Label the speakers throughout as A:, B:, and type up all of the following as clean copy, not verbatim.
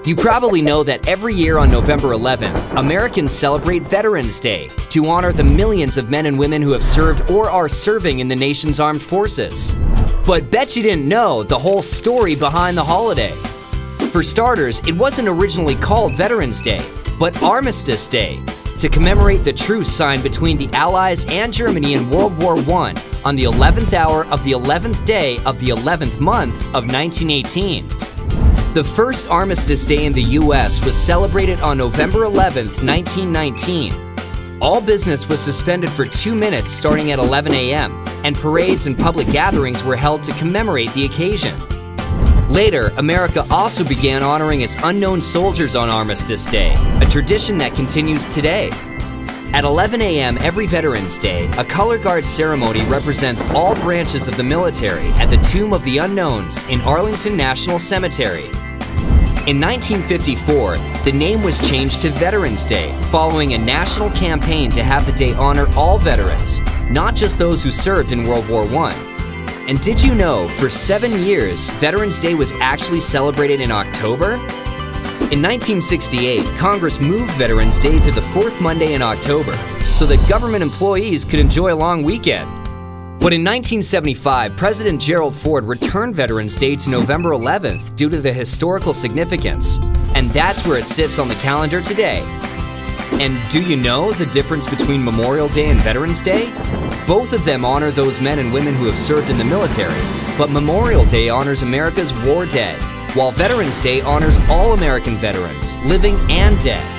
A: You probably know that every year on November 11th, Americans celebrate Veterans Day to honor the millions of men and women who have served or are serving in the nation's armed forces. But bet you didn't know the whole story behind the holiday. For starters, it wasn't originally called Veterans Day, but Armistice Day, to commemorate the truce signed between the Allies and Germany in World War I on the 11th hour of the 11th day of the 11th month of 1918. The first Armistice Day in the U.S. was celebrated on November 11th, 1919. All business was suspended for 2 minutes starting at 11 a.m., and parades and public gatherings were held to commemorate the occasion. Later, America also began honoring its unknown soldiers on Armistice Day, a tradition that continues today. At 11 a.m. every Veterans Day, a color guard ceremony represents all branches of the military at the Tomb of the Unknowns in Arlington National Cemetery. In 1954, the name was changed to Veterans Day, following a national campaign to have the day honor all veterans, not just those who served in World War I. And did you know, for 7 years, Veterans Day was actually celebrated in October? In 1968, Congress moved Veterans Day to the fourth Monday in October so that government employees could enjoy a long weekend. But in 1975, President Gerald Ford returned Veterans Day to November 11th due to the historical significance, and that's where it sits on the calendar today. And do you know the difference between Memorial Day and Veterans Day? Both of them honor those men and women who have served in the military, but Memorial Day honors America's war dead, while Veterans Day honors all American veterans, living and dead.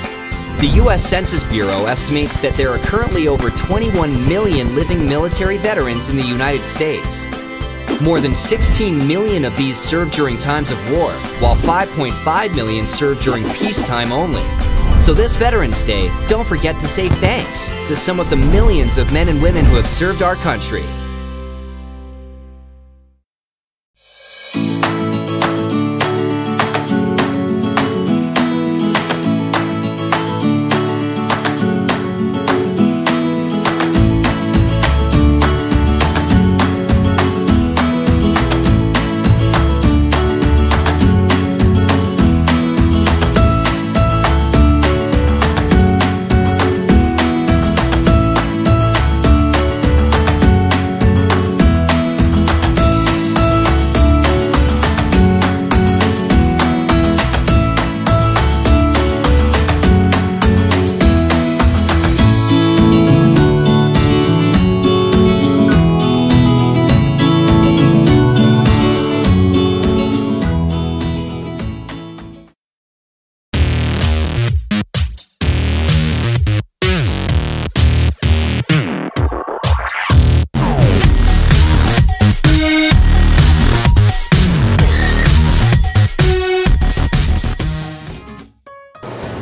A: The U.S. Census Bureau estimates that there are currently over 21 million living military veterans in the United States. More than 16 million of these served during times of war, while 5.5 million served during peacetime only. So this Veterans Day, don't forget to say thanks to some of the millions of men and women who have served our country.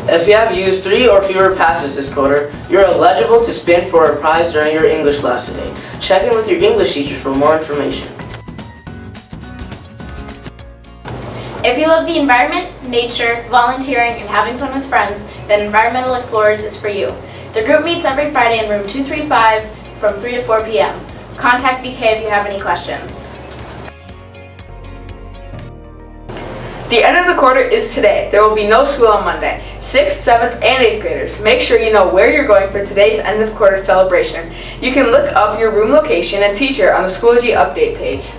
B: If you have used 3 or fewer passes this quarter, you're eligible to spin for a prize during your English class today. Check in with your English teachers for more information.
C: If you love the environment, nature, volunteering, and having fun with friends, then Environmental Explorers is for you. The group meets every Friday in room 235 from 3 to 4 p.m. Contact BK if you have any questions.
D: The end of the quarter is today. There will be no school on Monday. 6th, 7th, and 8th graders, make sure you know where you're going for today's end of quarter celebration. You can look up your room location and teacher on the Schoology update page.